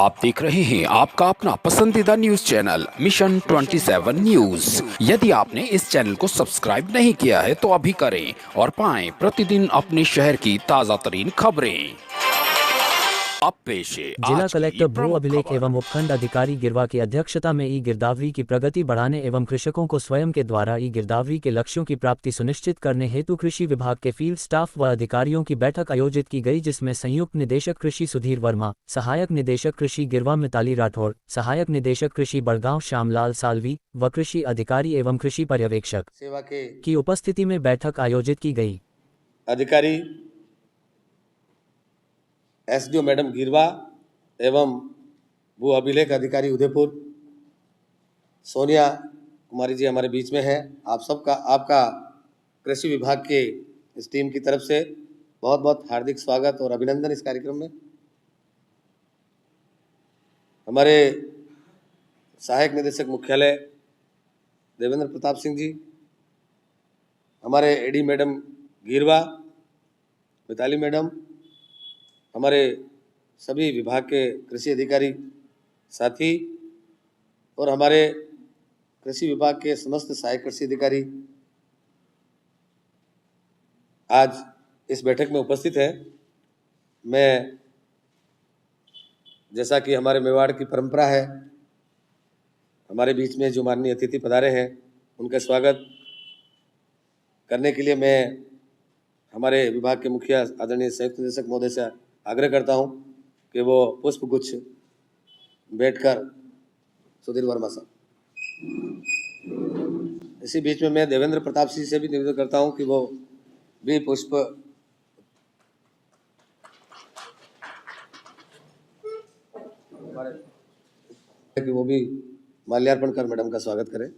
आप देख रहे हैं आपका अपना पसंदीदा न्यूज चैनल मिशन 27 न्यूज। यदि आपने इस चैनल को सब्सक्राइब नहीं किया है तो अभी करें और पाएं प्रतिदिन अपने शहर की ताजा तरीन खबरें। अब पेश है जिला आज की कलेक्टर भू प्रमुख अभिलेख खबर। एवं उपखंड अधिकारी गिरवा की अध्यक्षता में ई गिरदावरी की प्रगति बढ़ाने एवं कृषकों को स्वयं के द्वारा ई गिरदावरी के लक्ष्यों की प्राप्ति सुनिश्चित करने हेतु कृषि विभाग के फील्ड स्टाफ व अधिकारियों की बैठक आयोजित की गई, जिसमें संयुक्त निदेशक कृषि सुधीर वर्मा, सहायक निदेशक कृषि गिरवा मिताली राठौड़, सहायक निदेशक कृषि बड़गांव श्यामलाल सालवी व कृषि अधिकारी एवं कृषि पर्यवेक्षक सेवा के की उपस्थिति में बैठक आयोजित की गई। अधिकारी एसडीओ मैडम गिरवा एवं भू अभिलेख अधिकारी उदयपुर सोनिया कुमारी जी हमारे बीच में है। आप सबका आपका कृषि विभाग के इस टीम की तरफ से बहुत बहुत हार्दिक स्वागत और अभिनंदन इस कार्यक्रम में। हमारे सहायक निदेशक मुख्यालय देवेंद्र प्रताप सिंह जी, हमारे एडी मैडम गिरवा मिताली मैडम, हमारे सभी विभाग के कृषि अधिकारी साथी और हमारे कृषि विभाग के समस्त सहायक कृषि अधिकारी आज इस बैठक में उपस्थित हैं। मैं, जैसा कि हमारे मेवाड़ की परंपरा है, हमारे बीच में जो माननीय अतिथि पधारे हैं उनका स्वागत करने के लिए मैं हमारे विभाग के मुखिया आदरणीय संयुक्त निदेशक महोदय से आग्रह करता हूं कि वो पुष्प गुच्छ बैठकर सुधीर वर्मा साहब। इसी बीच में मैं देवेंद्र प्रताप सिंह से भी निवेदन करता हूं कि वो भी पुष्प कि वो भी माल्यार्पण कर मैडम का स्वागत करें।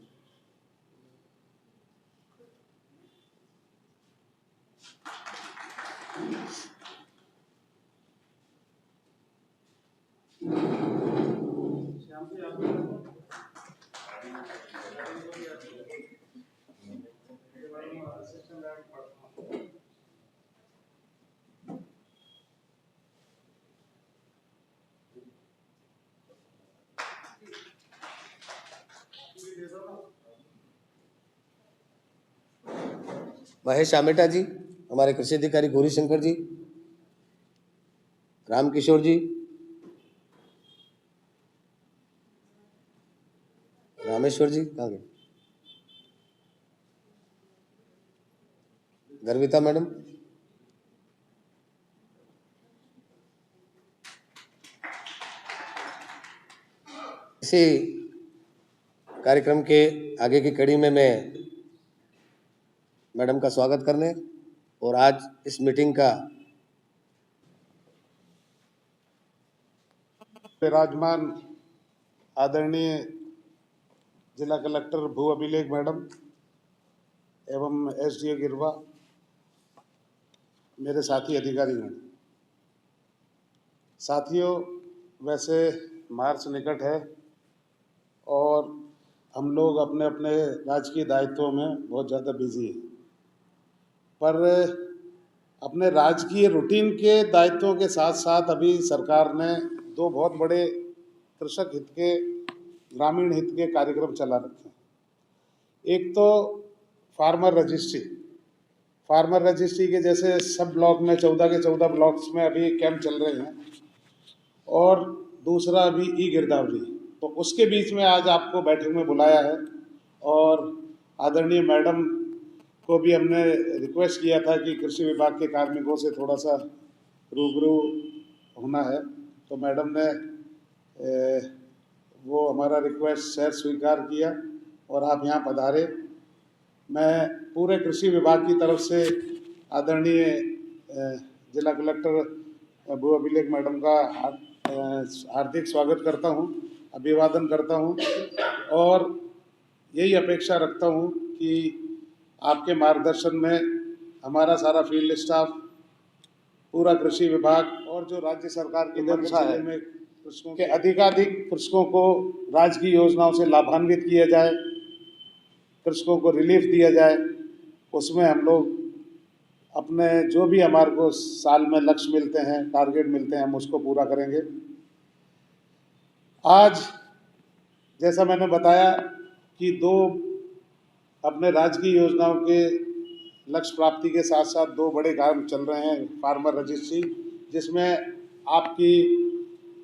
महेश आमेटा जी, हमारे कृषि अधिकारी गौरी शंकर जी, रामकिशोर जी, रामेश्वर जी कहाँ गए, गर्विता मैडम, इसी कार्यक्रम के आगे की कड़ी में मैं मैडम का स्वागत करने और आज इस मीटिंग का विराजमान आदरणीय जिला कलेक्टर भू अभिलेख मैडम एवं एसडीओ गिरवा, मेरे साथी अधिकारीगण, साथियों, वैसे मार्च निकट है और हम लोग अपने अपने राजकीय दायित्वों में बहुत ज़्यादा बिजी हैं, पर अपने राजकीय रूटीन के दायित्वों के साथ साथ अभी सरकार ने दो बहुत बड़े कृषक हित के, ग्रामीण हित के कार्यक्रम चला रखे हैं। एक तो फार्मर रजिस्ट्री के जैसे सब ब्लॉक में 14 के 14 ब्लॉक्स में अभी कैंप चल रहे हैं और दूसरा अभी ई गिरदावरी, तो उसके बीच में आज आपको बैठक में बुलाया है और आदरणीय मैडम को भी हमने रिक्वेस्ट किया था कि कृषि विभाग के कार्मिकों से थोड़ा सा रूबरू होना है, तो मैडम ने वो हमारा रिक्वेस्ट सर स्वीकार किया और आप यहाँ पधारे। मैं पूरे कृषि विभाग की तरफ से आदरणीय जिला कलेक्टर भू अभिलेख मैडम का हार्दिक स्वागत करता हूँ, अभिवादन करता हूँ और यही अपेक्षा रखता हूँ कि आपके मार्गदर्शन में हमारा सारा फील्ड स्टाफ, पूरा कृषि विभाग और जो राज्य सरकार की मंशा है में कृषकों के अधिकाधिक कृषकों को राजकीय योजनाओं से लाभान्वित किया जाए, कृषकों को रिलीफ दिया जाए, उसमें हम लोग अपने जो भी हमारे को साल में लक्ष्य मिलते हैं, टारगेट मिलते हैं, हम उसको पूरा करेंगे। आज जैसा मैंने बताया कि दो अपने राज्य की योजनाओं के लक्ष्य प्राप्ति के साथ साथ दो बड़े काम चल रहे हैं। फार्मर रजिस्ट्री, जिसमें आपकी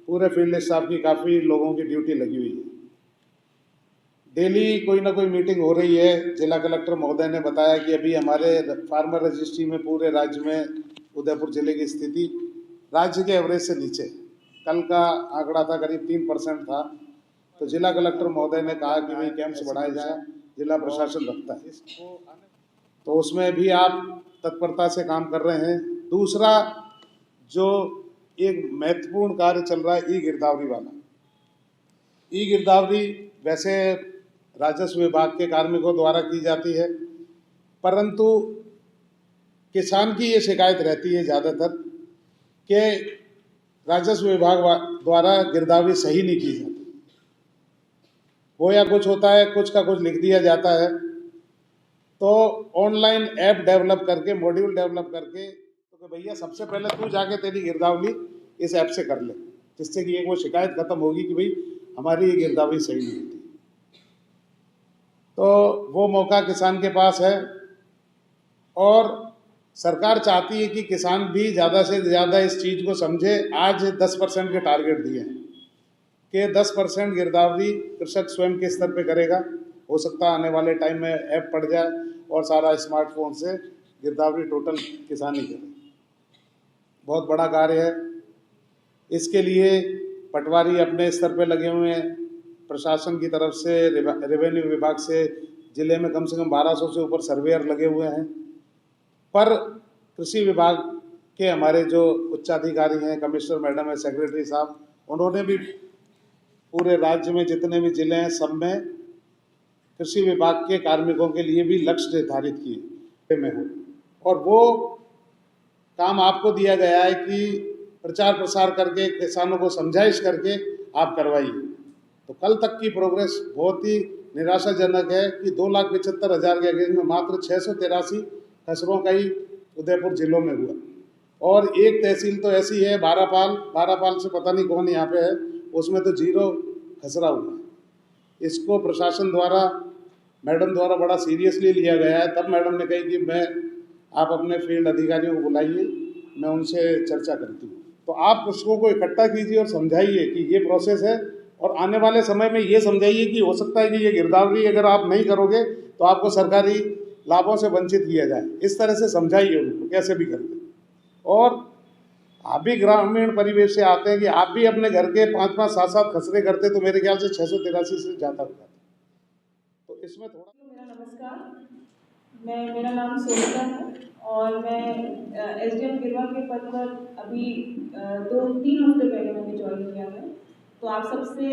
पूरे फील्ड स्टाफ की काफ़ी लोगों की ड्यूटी लगी हुई है। डेली कोई ना कोई मीटिंग हो रही है। जिला कलेक्टर महोदय ने बताया कि अभी हमारे फार्मर रजिस्ट्री में पूरे राज्य में उदयपुर जिले की स्थिति राज्य के एवरेज से नीचे, कल का आंकड़ा था करीब 3% था। तो जिला कलेक्टर महोदय ने कहा कि भाई कैंप्स बढ़ाए जाए, जिला प्रशासन रखता है, तो उसमें भी आप तत्परता से काम कर रहे हैं। दूसरा जो एक महत्वपूर्ण कार्य चल रहा है, ई गिरदावरी वाला। ई गिरदावरी वैसे राजस्व विभाग के कार्मिकों द्वारा की जाती है, परंतु किसान की ये शिकायत रहती है ज़्यादातर कि राजस्व विभाग द्वारा गिरदावरी सही नहीं की जाती। वो या कुछ होता है, कुछ का कुछ लिख दिया जाता है। तो ऑनलाइन ऐप डेवलप करके, मॉड्यूल डेवलप करके, तो भैया सबसे पहले तू जाके तेरी गिरदावरी इस ऐप से कर ले, जिससे कि एक वो शिकायत खत्म होगी कि भाई हमारी ये गिरदावरी सही नहीं होती। तो वो मौका किसान के पास है और सरकार चाहती है कि किसान भी ज़्यादा से ज़्यादा इस चीज़ को समझे। आज 10% के टारगेट दिए हैं कि 10% गिरदावरी कृषक स्वयं के स्तर पे करेगा। हो सकता है आने वाले टाइम में ऐप पड़ जाए और सारा स्मार्टफोन से गिरदावरी टोटल किसानी करे। बहुत बड़ा कार्य है। इसके लिए पटवारी अपने स्तर पे लगे हुए हैं। प्रशासन की तरफ से, रेवेन्यू विभाग से जिले में कम से कम 1200 से ऊपर सर्वेयर लगे हुए हैं। पर कृषि विभाग के हमारे जो उच्चाधिकारी हैं, कमिश्नर मैडम है, सेक्रेटरी साहब, उन्होंने भी पूरे राज्य में जितने भी जिले हैं सब में कृषि विभाग के कार्मिकों के लिए भी लक्ष्य निर्धारित किए में हो। और वो काम आपको दिया गया है कि प्रचार प्रसार करके, किसानों को समझाइश करके आप करवाइए। तो कल तक की प्रोग्रेस बहुत ही निराशाजनक है कि 2,75,000 के अगेंस्ट में मात्र 683 खसरों का ही उदयपुर जिलों में हुआ। और एक तहसील तो ऐसी है बारापाल से पता नहीं कौन यहाँ पे है, उसमें तो 0 खसरा हुआ है। इसको प्रशासन द्वारा, मैडम द्वारा बड़ा सीरियसली लिया गया है। तब मैडम ने कही कि आप अपने फील्ड अधिकारियों को बुलाइए, मैं उनसे चर्चा करती हूँ। तो आप कृषकों को इकट्ठा कीजिए और समझाइए कि ये प्रोसेस है, और आने वाले समय में ये समझाइए कि हो सकता है कि ये गिरदावरी अगर आप नहीं करोगे तो आपको सरकारी लाभों से वंचित किया जाए। इस तरह से समझाइए उनको कैसे भी करके। और आप भी ग्रामीण परिवेश से आते हैं कि आप भी अपने घर के 5-5, 7-7 खसरे करते तो मेरे ख्याल से 683 से ज़्यादा हो जाता। तो इसमें थोड़ा। मेरा नमस्कार, मेरा नाम सोनिका है और मैं एसडीएम गिरवा के पद पर अभी 2-3 हफ्ते पहले मैंने ज्वाइन किया है। तो आप सबसे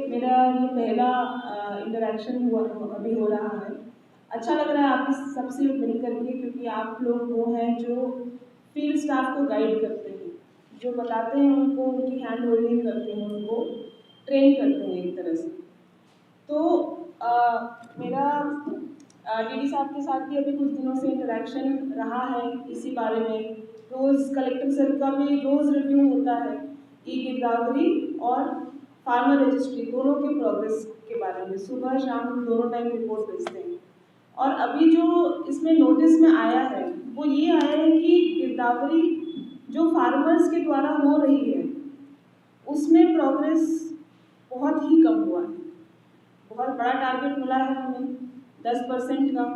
मेरा ये पहला इंटरेक्शन अभी हो रहा है। अच्छा लग रहा है आपके सबसे मिल करके, क्योंकि आप लोग वो हैं जो फील्ड स्टाफ को गाइड करते हैं, जो बताते हैं उनको, उनकी हैंड होल्डिंग करते हैं, उनको ट्रेन करते हैं एक तरह से। तो मेरा डीडी साहब के साथ भी अभी कुछ दिनों से इंटरेक्शन रहा है इसी बारे में। रोज़ कलेक्टर सर का भी रोज़ रिव्यू होता है ई गिरदावरी और फार्मर रजिस्ट्री दोनों के प्रोग्रेस के बारे में। सुबह शाम दोनों टाइम रिपोर्ट भेजते हैं। और अभी जो इसमें नोटिस में आया है वो ये आया है कि गिरदावरी जो फार्मर्स के द्वारा हो रही है उसमें प्रोग्रेस बहुत ही कम हुआ है। बहुत बड़ा टारगेट मिला है हमें 10% का,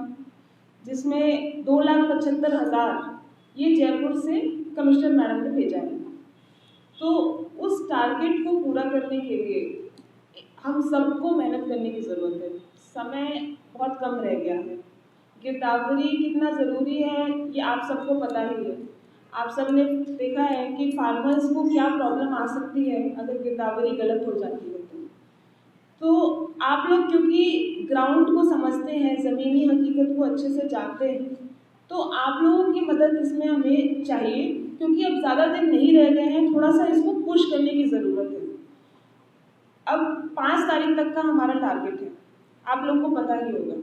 जिसमें 2,75,000 ये जयपुर से कमिश्नर मैडम ने भेजा है। तो उस टारगेट को पूरा करने के लिए हम सबको मेहनत करने की ज़रूरत है। समय बहुत कम रह गया है। गिरदावरी कितना ज़रूरी है ये आप सबको पता ही है। आप सब ने देखा है कि फार्मर्स को क्या प्रॉब्लम आ सकती है अगर गिरदावरी गलत हो जाती है। तो आप लोग क्योंकि ग्राउंड को समझते हैं, ज़मीनी हकीकत को अच्छे से जानते हैं, तो आप लोगों की मदद इसमें हमें चाहिए, क्योंकि अब ज़्यादा दिन नहीं रह गए हैं। थोड़ा सा इसको पुश करने की ज़रूरत है। अब 5 तारीख तक का हमारा टारगेट है, आप लोग को पता ही होगा,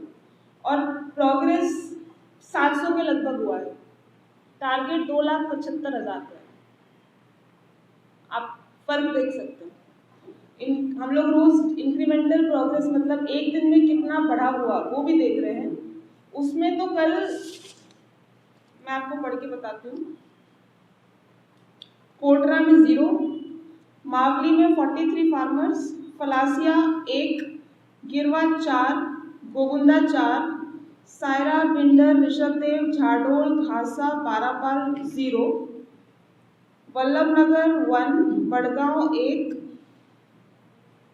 और प्रोग्रेस 700 के लगभग हुआ है। टारगेट 2,75,000 का है। आप फर्क देख सकते हैं। हम लोग रोज इंक्रीमेंटल प्रोग्रेस मतलब एक दिन में कितना बढ़ा हुआ वो भी देख रहे हैं। उसमें तो कल मैं आपको पढ़ के बताती हूँ। कोटरा में 0, मावली में 43 फार्मर्स, फलासिया 1, गिरवा 4, गोगुंदा 4, सायरा, बिंडर, ऋषभदेव, झाडोल, घासा, बारापाल 0, वल्लभनगर 1, बड़गांव 1,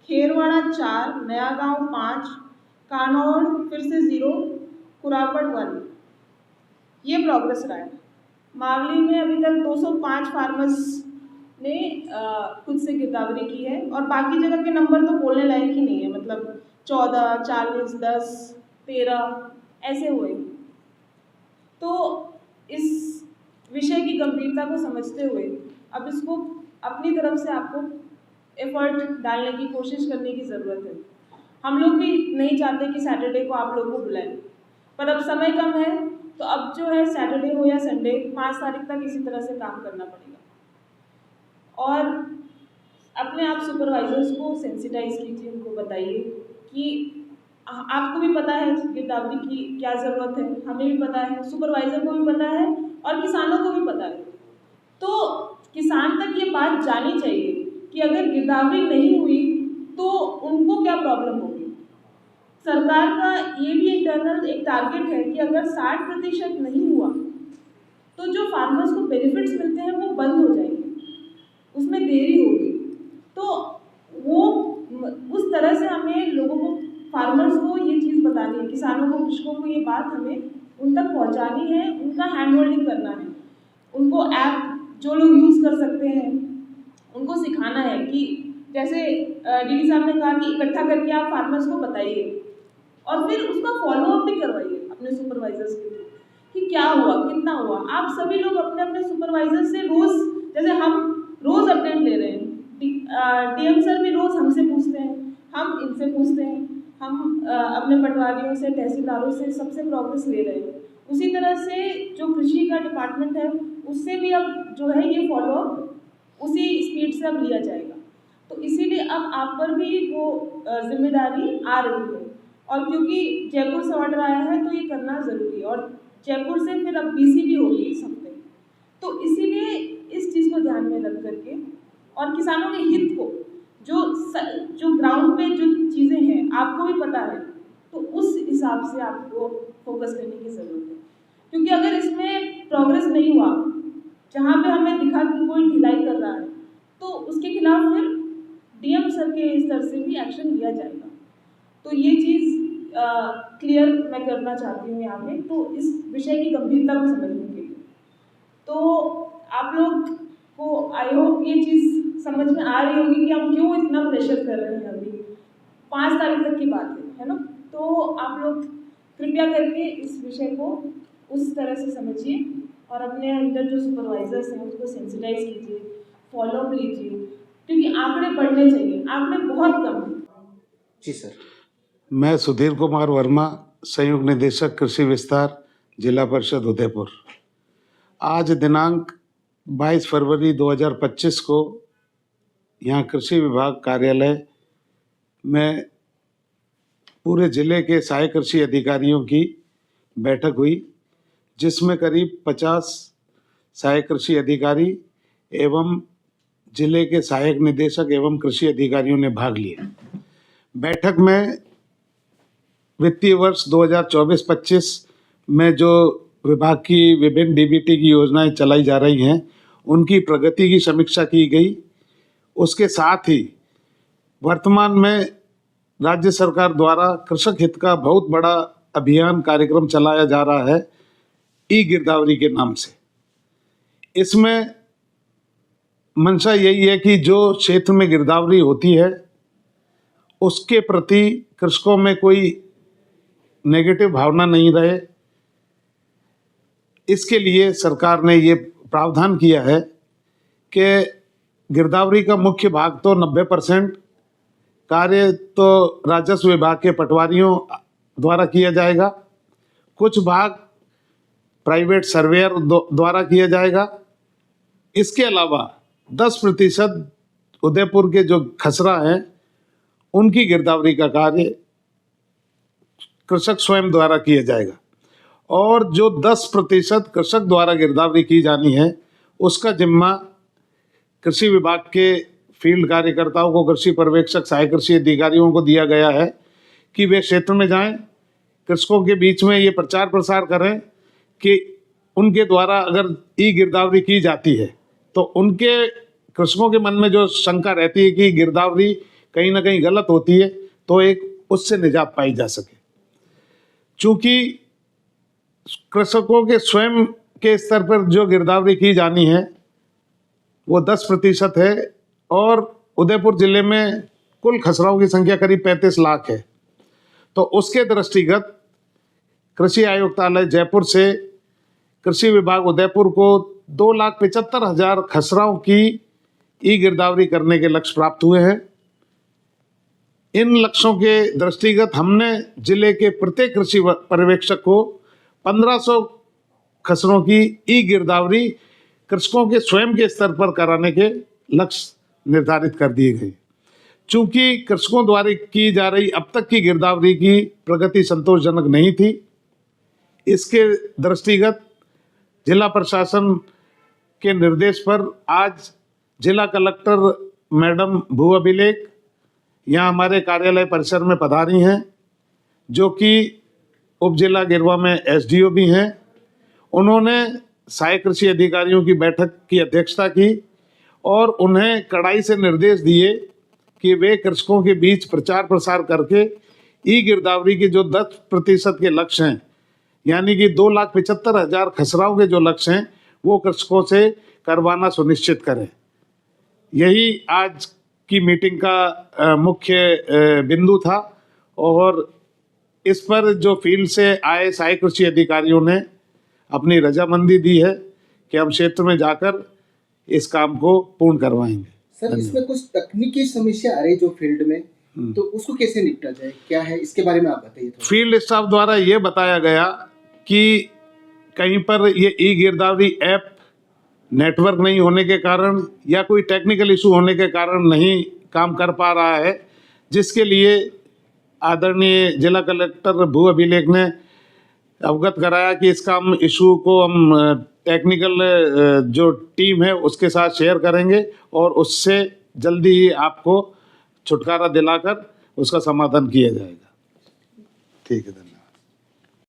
खेरवाड़ा 4, नया गांव 5, कानौर फिर से 0, कुरापड़ 1। ये प्रोग्रेस रहा है। मावली में अभी तक 205 फार्मर्स ने खुद से गिरदावरी की है और बाकी जगह के नंबर तो बोलने लायक ही नहीं है, मतलब 14, 40, 10, 13 ऐसे हुए। तो इस विषय की गंभीरता को समझते हुए अब इसको अपनी तरफ से आपको एफर्ट डालने की कोशिश करने की ज़रूरत है। हम लोग भी नहीं चाहते कि सैटरडे को आप लोगों को बुलाएं, पर अब समय कम है तो अब जो है सैटरडे हो या संडे 5 तारीख तक इसी तरह से काम करना पड़ेगा। और अपने आप सुपरवाइजर्स को सेंसिटाइज कीजिए, उनको बताइए कि आपको भी पता है गिरदावरी की क्या ज़रूरत है, हमें भी पता है, सुपरवाइज़र को भी पता है और किसानों को भी पता है। तो किसान तक ये बात जानी चाहिए कि अगर गिरदावरी नहीं हुई तो उनको क्या प्रॉब्लम होगी। सरकार का ये भी इंटरनल एक टारगेट है कि अगर 60% नहीं हुआ तो जो फार्मर्स को बेनिफिट्स मिलते हैं वो बंद हो जाएंगे, उसमें देरी होगी। तो वो उस तरह से हमें लोगों को, फार्मर्स को ये चीज़ बतानी है, किसानों को, कृषकों को ये बात हमें उन तक पहुँचानी है, उनका हैंड होल्डिंग करना है, उनको ऐप जो लोग यूज़ कर सकते हैं उनको सिखाना है कि जैसे डीडी साहब ने कहा कि इकट्ठा करके आप फार्मर्स को बताइए और फिर उसका फॉलोअप भी करवाइए अपने सुपरवाइजर्स के लिए कि क्या हुआ, कितना हुआ। आप सभी लोग अपने अपने सुपरवाइजर से रोज़, जैसे हम रोज़ अपडेट ले रहे हैं, डीएम सर भी रोज़ हमसे पूछते हैं, हम इनसे पूछते हैं, हम अपने पटवारियों से, तहसीलदारों से, सबसे प्रोग्रेस ले रहे हैं। उसी तरह से जो कृषि का डिपार्टमेंट है उससे भी अब जो है ये फॉलोअप उसी स्पीड से अब लिया जाएगा। तो इसीलिए अब आप पर भी वो जिम्मेदारी आ रही है और क्योंकि जयपुर से ऑर्डर आया है तो ये करना ज़रूरी है और जयपुर से फिर अब बीसी भी होगी इस हफ्ते। तो इसीलिए इस चीज़ को ध्यान में रख करके और किसानों के हित को, जो ग्राउंड पे जो चीज़ें हैं आपको भी पता है, तो उस हिसाब से आपको फोकस करने की ज़रूरत है। क्योंकि अगर इसमें प्रोग्रेस नहीं हुआ, जहाँ पे हमें दिखा कि कोई ढिलाई कर रहा है, तो उसके खिलाफ फिर डीएम सर के स्तर से भी एक्शन लिया जाएगा। तो ये चीज़ क्लियर मैं करना चाहती हूँ यहाँ पे, तो इस विषय की गंभीरता को समझने के लिए। तो आप लोग को आई होप ये चीज़ समझ में आ रही होगी कि हम क्यों इतना प्रेशर कर रहे हैं। अभी 5 तारीख तक की बात है ना। तो आप लोग कृपया करके इस विषय को उस तरह से समझिए और अपने अंदर जो सुपरवाइजर्स हैं उसको सेंसिटाइज कीजिए, फॉलोअप लीजिए, क्योंकि आंकड़े बढ़ने चाहिए, आंकड़े बहुत कम हैं। जी सर। मैं सुधीर कुमार वर्मा, संयुक्त निदेशक कृषि विस्तार, जिला परिषद उदयपुर। आज दिनांक 22 फरवरी 2025 को यहाँ कृषि विभाग कार्यालय में पूरे जिले के सहायक कृषि अधिकारियों की बैठक हुई, जिसमें करीब 50 सहायक कृषि अधिकारी एवं जिले के सहायक निदेशक एवं कृषि अधिकारियों ने भाग लिया। बैठक में वित्तीय वर्ष 2024-25 में जो विभाग की विभिन्न डीबीटी की योजनाएं चलाई जा रही हैं उनकी प्रगति की समीक्षा की गई। उसके साथ ही वर्तमान में राज्य सरकार द्वारा कृषक हित का बहुत बड़ा अभियान कार्यक्रम चलाया जा रहा है ई गिरदावरी के नाम से। इसमें मंशा यही है कि जो क्षेत्र में गिरदावरी होती है उसके प्रति कृषकों में कोई नेगेटिव भावना नहीं रहे। इसके लिए सरकार ने ये प्रावधान किया है कि गिरदावरी का मुख्य भाग तो 90% कार्य तो राजस्व विभाग के पटवारियों द्वारा किया जाएगा, कुछ भाग प्राइवेट सर्वेयर द्वारा किया जाएगा। इसके अलावा 10% उदयपुर के जो खसरा हैं उनकी गिरदावरी का कार्य कृषक स्वयं द्वारा किया जाएगा और जो 10% कृषक द्वारा गिरदावरी की जानी है उसका जिम्मा कृषि विभाग के फील्ड कार्यकर्ताओं को, कृषि पर्यवेक्षक, सहायक कृषि अधिकारियों को दिया गया है कि वे क्षेत्र में जाएं, कृषकों के बीच में ये प्रचार प्रसार करें कि उनके द्वारा अगर ई गिरदावरी की जाती है तो उनके कृषकों के मन में जो शंका रहती है कि गिरदावरी कहीं ना कहीं गलत होती है तो एक उससे निजात पाई जा सके। चूँकि कृषकों के स्वयं के स्तर पर जो गिरदावरी की जानी है वो 10% है और उदयपुर जिले में कुल खसराओं की संख्या करीब 35 लाख है। तो उसके दृष्टिगत कृषि आयुक्तालय जयपुर से कृषि विभाग उदयपुर को 2,75,000 खसराओं की ई गिरदावरी करने के लक्ष्य प्राप्त हुए हैं। इन लक्ष्यों के दृष्टिगत हमने जिले के प्रत्येक कृषि पर्यवेक्षक को 1500 खसरों की ई गिरदावरी कृषकों के स्वयं के स्तर पर कराने के लक्ष्य निर्धारित कर दिए गए। चूंकि कृषकों द्वारा की जा रही अब तक की गिरदावरी की प्रगति संतोषजनक नहीं थी, इसके दृष्टिगत जिला प्रशासन के निर्देश पर आज जिला कलेक्टर मैडम भू अभिलेख यहाँ हमारे कार्यालय परिसर में पधारी हैं, जो कि उप जिला गिरवा में एसडीओ भी हैं। उन्होंने सहायक कृषि अधिकारियों की बैठक की अध्यक्षता की और उन्हें कड़ाई से निर्देश दिए कि वे कृषकों के बीच प्रचार प्रसार करके ई गिरदावरी के जो 10% के लक्ष्य हैं, यानी कि 2,75,000 खसराओं के जो लक्ष्य हैं, वो कृषकों से करवाना सुनिश्चित करें। यही आज की मीटिंग का मुख्य बिंदु था और इस पर जो फील्ड से आए सहायक कृषि अधिकारियों ने अपनी रजामंदी दी है कि हम क्षेत्र में जाकर इस काम को पूर्ण करवाएंगे। सर, इसमें कुछ तकनीकी समस्या आ रही जो फील्ड में, तो उसको कैसे निपटा जाए, क्या है इसके बारे में आप बताइए। फील्ड स्टाफ द्वारा ये बताया गया कि कहीं पर ये ई गिरदावरी ऐप नेटवर्क नहीं होने के कारण या कोई टेक्निकल इशू होने के कारण नहीं काम कर पा रहा है, जिसके लिए आदरणीय जिला कलेक्टर भू अभिलेख ने अवगत कराया कि इस काम इशू को हम टेक्निकल जो टीम है उसके साथ शेयर करेंगे और उससे जल्दी ही आपको छुटकारा दिलाकर उसका समाधान किया जाएगा। ठीक है, धन्यवाद।